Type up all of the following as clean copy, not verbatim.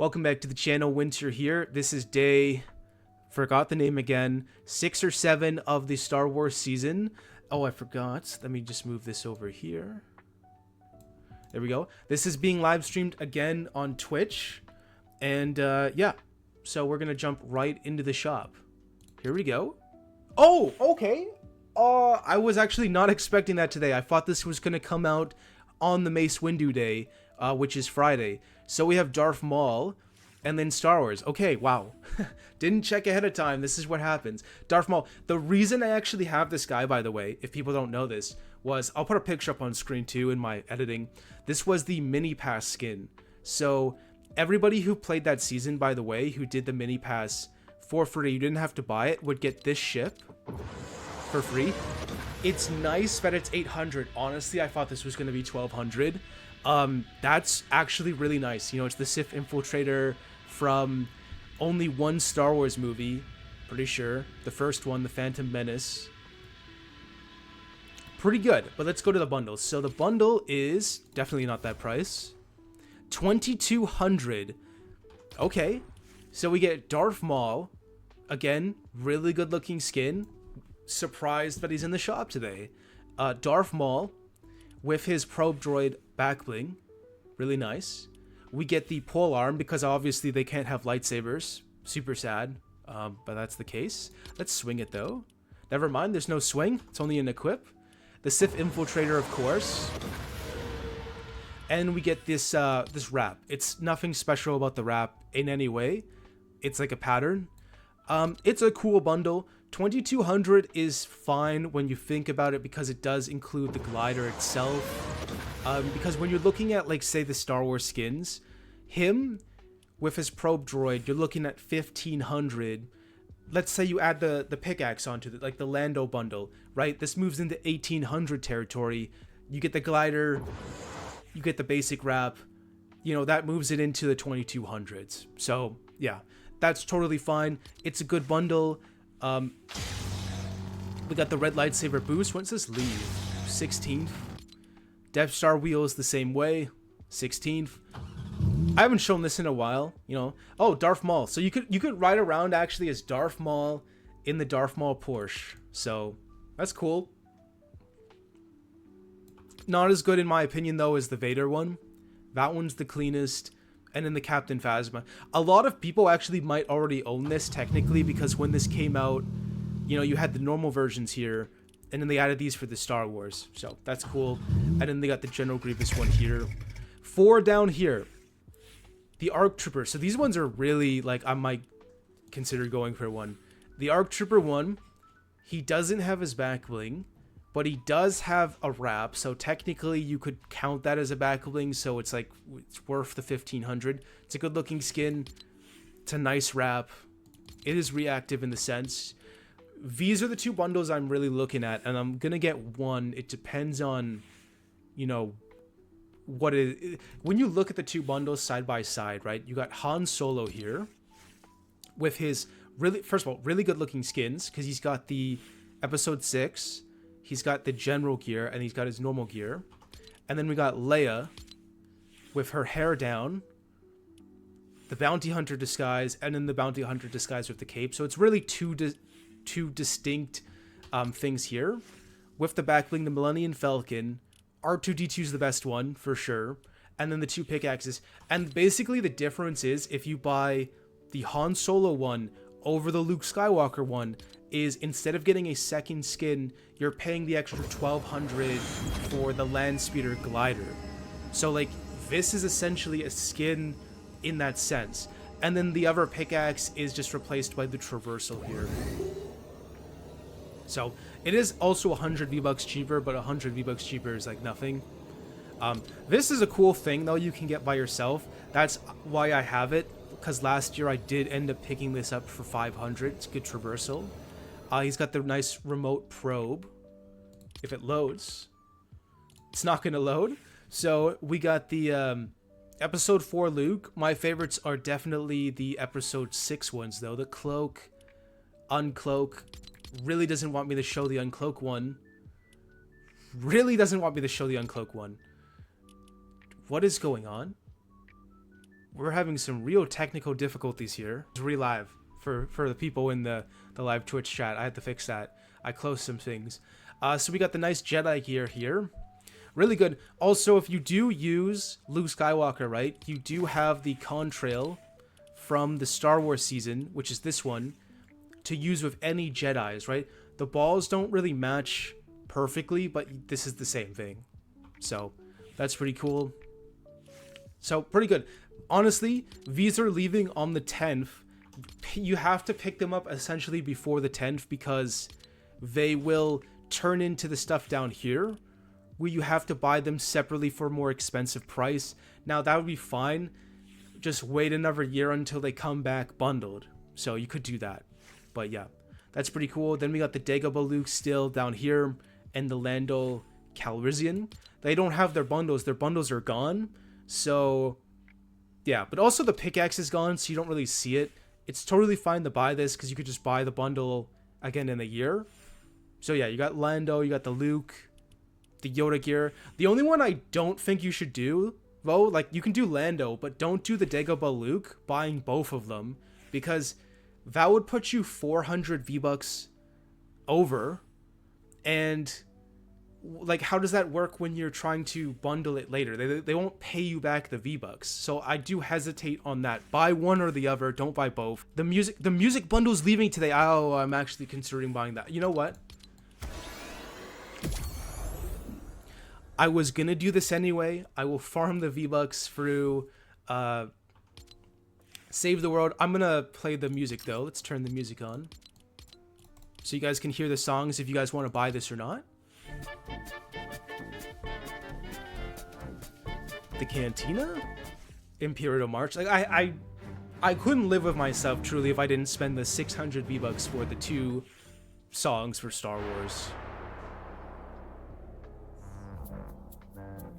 Welcome back to the channel. Winter here. This is day, forgot the name again, 6 or 7 of the Star Wars season. Oh, I forgot. Let me just move this over here. There we go. This is being live streamed again on Twitch. And yeah, so we're going to jump right into the shop. Here we go. Oh, okay. I was actually not expecting that today. I thought this was going to come out on the Mace Windu Day, which is Friday. So we have Darth Maul and then Star Wars. Okay, wow. Didn't check ahead of time. This is what happens. Darth Maul. The reason I actually have this guy, by the way, if people don't know this, was I'll put a picture up on screen too in my editing. This was the mini pass skin. So everybody who played that season, by the way, who did the mini pass for free, you didn't have to buy it, would get this ship for free. It's nice that it's 800. Honestly, I thought this was going to be 1200. That's actually really nice. You know, it's the Sith Infiltrator from only one Star Wars movie, pretty sure. The first one, The Phantom Menace. Pretty good, but let's go to the bundles. So the bundle is definitely not that price. 2200. Okay, so we get Darth Maul. Again, really good looking skin. Surprised that he's in the shop today. Darth Maul with his probe droid back bling. Really nice. We get the pole arm because obviously they can't have lightsabers. Super sad, but that's the case. Let's swing it though. Never mind, there's no swing. It's only an equip. The Sith Infiltrator, of course. And we get this this wrap. It's nothing special about the wrap in any way. It's like a pattern. It's a cool bundle. 2200 is fine when you think about it because it does include the glider itself. Because when you're looking at, like, say, the Star Wars skins, him with his probe droid, you're looking at 1500. Let's say you add the pickaxe onto it, like the Lando bundle, right? This moves into 1800 territory. You get the glider, you get the basic wrap. You know, that moves it into the 2200s. So, yeah, that's totally fine. It's a good bundle. We got the red lightsaber boost. When's this leave? 16th. Death Star wheels the same way. 16th. I haven't shown this in a while, you know. Oh, Darth Maul. So you could ride around actually as Darth Maul in the Darth Maul Porsche. So that's cool. Not as good in my opinion though as the Vader one. That one's the cleanest. And then the Captain Phasma. A lot of people actually might already own this technically because when this came out, you know, you had the normal versions here, and then they added these for the Star Wars. So that's cool. And then they got the General Grievous one here. 4 down here. The ARC Trooper. So these ones are really, like, I might consider going for one. The ARC Trooper one, he doesn't have his back bling, but he does have a wrap, so technically you could count that as a back bling, so it's like, it's worth the 1500. It's a good looking skin. It's a nice wrap. It is reactive in the sense. These are the 2 bundles I'm really looking at, and I'm gonna get one. It depends on, you know, what it is. When you look at the 2 bundles side by side, right, you got Han Solo here with his really, first of all, really good looking skins, because he's got the episode 6, he's got the general gear, and he's got his normal gear. And then we got Leia with her hair down, the bounty hunter disguise, and then the bounty hunter disguise with the cape. So it's really two distinct things here. With the back bling, the Millennium Falcon, R2-D2 is the best one for sure, and then the 2 pickaxes. And basically the difference is if you buy the Han Solo one over the Luke Skywalker one, is instead of getting a second skin, you're paying the extra 1200 for the land speeder glider. So like, this is essentially a skin in that sense. And then the other pickaxe is just replaced by the traversal here. So it is also 100 V-Bucks cheaper, but 100 V-Bucks cheaper is like nothing. This is a cool thing though you can get by yourself. That's why I have it, because last year I did end up picking this up for 500. It's a good traversal. He's got the nice remote probe. If it loads, it's not going to load. So we got the episode 4 Luke. My favorites are definitely the episode 6 ones though. The cloak, uncloak. Really doesn't want me to show the uncloak one. Really doesn't want me to show the uncloak one. What is going on? We're having some real technical difficulties here. It's re-live for the people in the live Twitch chat. I had to fix that. I closed some things. So we got the nice Jedi gear here. Really good. Also, if you do use Luke Skywalker, right, you do have the contrail from the Star Wars season, which is this one, to use with any Jedis, right? The balls don't really match perfectly, but this is the same thing. So that's pretty cool. So pretty good. Honestly, these are leaving on the 10th. You have to pick them up essentially before the 10th because they will turn into the stuff down here where you have to buy them separately for a more expensive price. Now that would be fine. Just wait another year until they come back bundled. So you could do that. But yeah, that's pretty cool. Then we got the Dagobah Luke still down here and the Lando Calrissian. They don't have their bundles. Their bundles are gone. So yeah, but also the pickaxe is gone, so you don't really see it. It's totally fine to buy this because you could just buy the bundle again in a year. So yeah, you got Lando, you got the Luke, the Yoda gear. The only one I don't think you should do, though, like you can do Lando, but don't do the Dagobah Luke, buying both of them, because that would put you 400 V-Bucks over. And like, how does that work when you're trying to bundle it later? They won't pay you back the V-Bucks. So I do hesitate on that. Buy one or the other. Don't buy both. The music bundle's leaving today. Oh, I'm actually considering buying that. You know what? I was gonna do this anyway. I will farm the V-Bucks through Save the World. I'm gonna play the music though. Let's turn the music on so you guys can hear the songs if you guys want to buy this or not. The Cantina, Imperial March. Like I couldn't live with myself truly if I didn't spend the 600 V-Bucks for the 2 songs for Star Wars.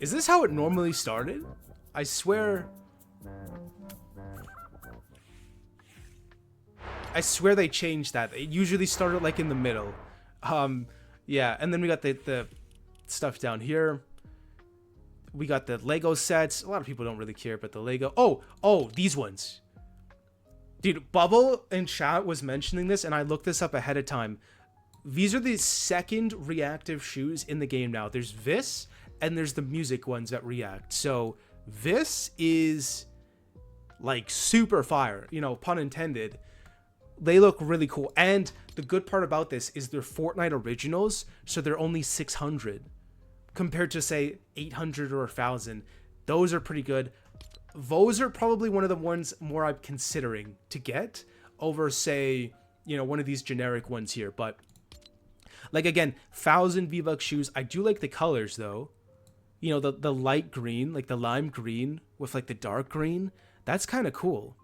Is this how it normally started? I swear they changed that. It usually started like in the middle. Yeah, and then we got the stuff down here. We got the Lego sets. A lot of people don't really care about the Lego. Oh, these ones. Dude, Bubble in chat was mentioning this, and I looked this up ahead of time. These are the second reactive shoes in the game now. There's this, and there's the music ones that react. So this is like super fire, you know, pun intended. They look really cool. And the good part about this is they're Fortnite originals, so they're only 600 compared to say 800 or 1,000. Those are pretty good. Those are probably one of the ones more I'm considering to get over, say, you know, one of these generic ones here. But like, again, 1,000 V-Bucks shoes. I do like the colors though. You know, the light green, like the lime green with like the dark green. That's kind of cool.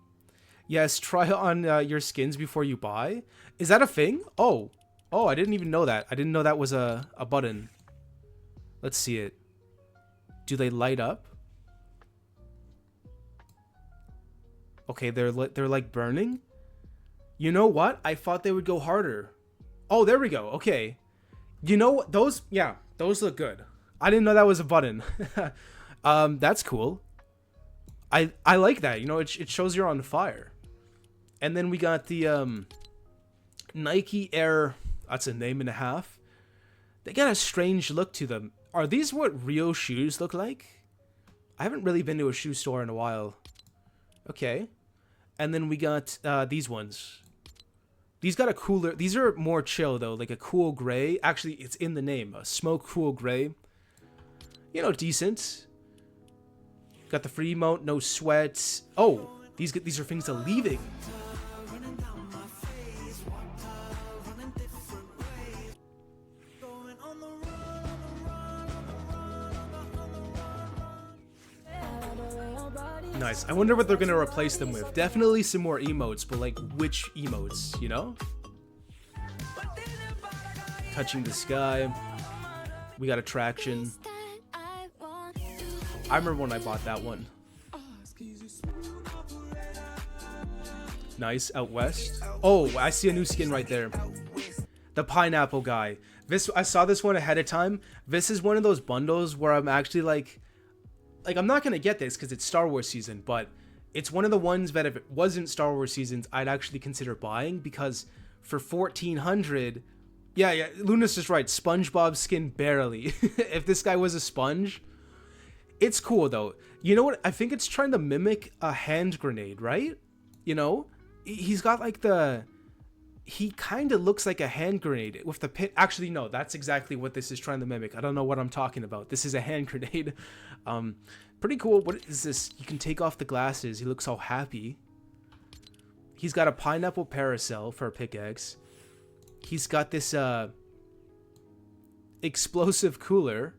Yes, try on your skins before you buy. Is that a thing? Oh, I didn't even know that. I didn't know that was a button. Let's see it. Do they light up? Okay, they're like burning. You know what? I thought they would go harder. Oh, there we go. Okay. You know what? Those look good. I didn't know that was a button. That's cool. I like that. You know, it shows you're on fire. And then we got the Nike Air. That's a name and a half. They got a strange look to them. Are these what real shoes look like? I haven't really been to a shoe store in a while. Okay. And then we got these ones. These got a cooler. These are more chill though, like a cool gray. Actually, it's in the name. A smoke cool gray. You know, decent. Got the free emote, no sweats. Oh, these are things to leaving. Nice. I wonder what they're gonna replace them with. Definitely some more emotes, but like which emotes, you know? Touching the sky. We got attraction. I remember when I bought that one. Nice. Out west. Oh, I see a new skin right there. The pineapple guy. I saw this one ahead of time. This is one of those bundles where I'm actually like I'm not gonna get this because it's Star Wars season, but It's one of the ones that if it wasn't Star Wars Seasons, I'd actually consider buying, because for 1400, yeah, Luna's just right. SpongeBob skin barely. If this guy was a sponge, it's cool though. You know what? I think it's trying to mimic a hand grenade, right? You know, he's got like he kind of looks like a hand grenade with the pin. Actually, no, that's exactly what this is trying to mimic. I don't know what I'm talking about. This is a hand grenade. Pretty cool. What is this? You can take off the glasses. He looks all happy. He's got a pineapple parasol for a pickaxe. He's got this explosive cooler.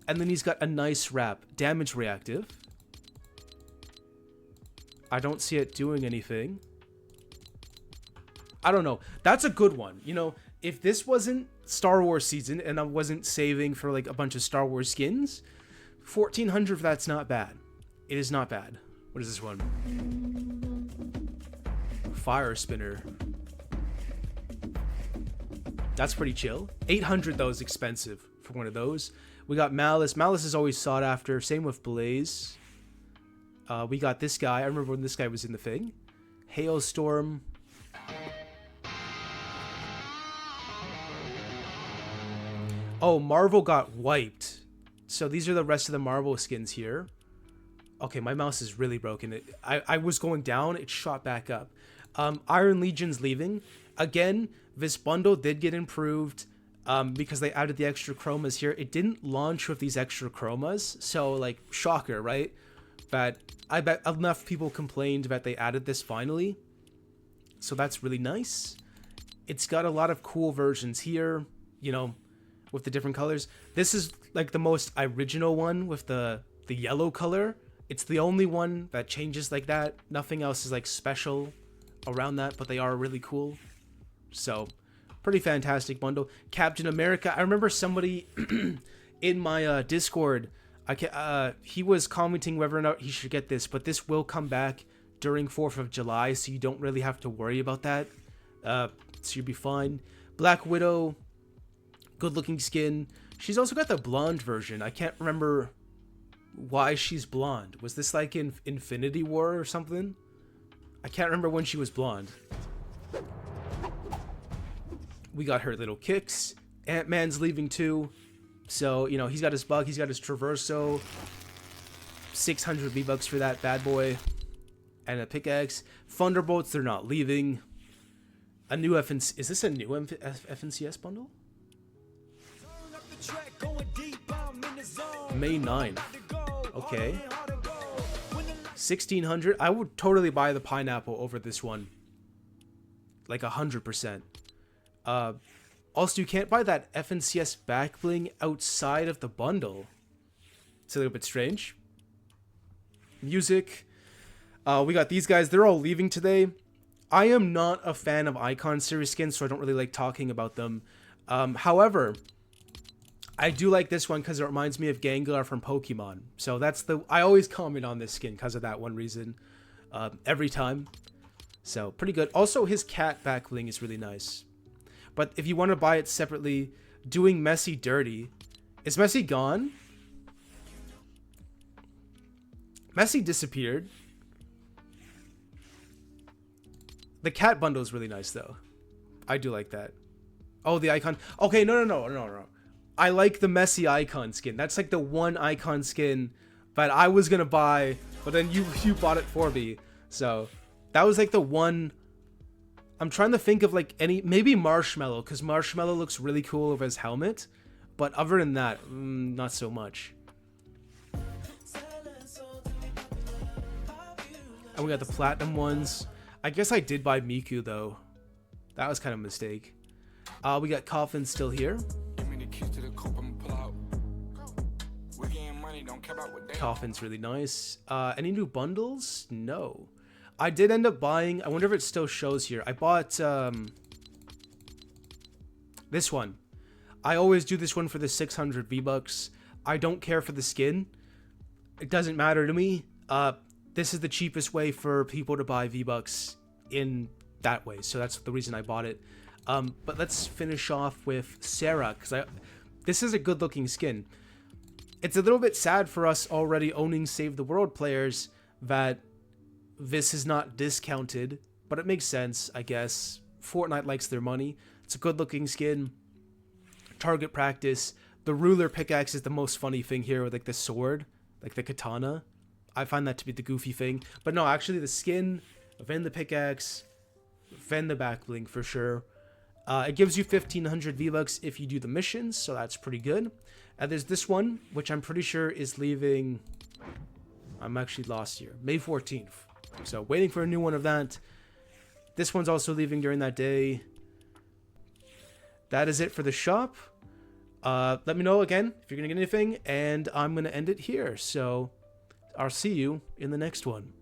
And then he's got a nice wrap. Damage reactive. I don't see it doing anything. I don't know. That's a good one. You know, if this wasn't Star Wars season and I wasn't saving for like a bunch of Star Wars skins, 1400, that's not bad. It is not bad. What is this one? Fire spinner. That's pretty chill. 800 though is expensive for one of those. We got Malice. Malice is always sought after. Same with Blaze. We got this guy. I remember when this guy was in the thing. Hailstorm. Oh, Marvel got wiped. So these are the rest of the Marvel skins here. Okay, my mouse is really broken. I was going down. It shot back up. Iron Legion's leaving. Again, this bundle did get improved because they added the extra chromas here. It didn't launch with these extra chromas. So, like, shocker, right? But I bet enough people complained that they added this finally. So that's really nice. It's got a lot of cool versions here, you know, with the different colors. This is like the most original one with the yellow color. It's the only one that changes like that. Nothing else is like special around that, but they are really cool. So pretty fantastic bundle. Captain America. I remember somebody in my Discord, he was commenting whether or not he should get this, but this will come back during 4th of July, so you don't really have to worry about that. So you'll be fine. Black Widow, good looking skin. She's also got the blonde version. I can't remember why she's blonde. Was this like in Infinity War or something? I can't remember when she was blonde. We got her little kicks. Ant-Man's leaving too. So, you know, he's got his bug. He's got his Traverso. 600 V-Bucks for that bad boy. And a pickaxe. Thunderbolts, they're not leaving. A new FNC... Is this a new FNCS bundle? May 9th. Okay. 1600. I would totally buy the pineapple over this one. Like 100%. Also, you can't buy that FNCS back bling outside of the bundle. It's a little bit strange. Music. We got these guys. They're all leaving today. I am not a fan of Icon series skins, so I don't really like talking about them. However, I do like this one because it reminds me of Gengar from Pokemon. So that's I always comment on this skin because of that one reason. Every time. So pretty good. Also, his cat back bling is really nice. But if you want to buy it separately, doing Messi dirty. Is Messi gone? Messi disappeared. The cat bundle is really nice, though. I do like that. Oh, the icon. Okay, no. I like the Messi icon skin. That's like the one icon skin that I was going to buy, but then you bought it for me. So that was like the one... I'm trying to think of like maybe Marshmallow, because Marshmallow looks really cool with his helmet. But other than that, not so much. And we got the platinum ones. I guess I did buy Miku though. That was kind of a mistake. We got Coffin still here. Coffin's really nice. Any new bundles? No. I did end up buying, I wonder if it still shows here. I bought this one. I always do this one for the 600 V-Bucks. I don't care for the skin. It doesn't matter to me. This is the cheapest way for people to buy V-Bucks in that way. So that's the reason I bought it. But let's finish off with Sarah, because this is a good looking skin. It's a little bit sad for us already owning Save the World players that this is not discounted, but it makes sense, I guess. Fortnite likes their money. It's a good looking skin. Target practice. The ruler pickaxe is the most funny thing here with like the sword, like the katana. I find that to be the goofy thing. But no, actually the skin, then the pickaxe, then the back bling for sure. It gives you 1500 V-Bucks if you do the missions, so that's pretty good. And there's this one, which I'm pretty sure is leaving... I'm actually lost here. May 14th. So waiting for a new one of that. This one's also leaving during that day. That is it for the shop. Let me know again if you're going to get anything, and I'm going to end it here. So I'll see you in the next one.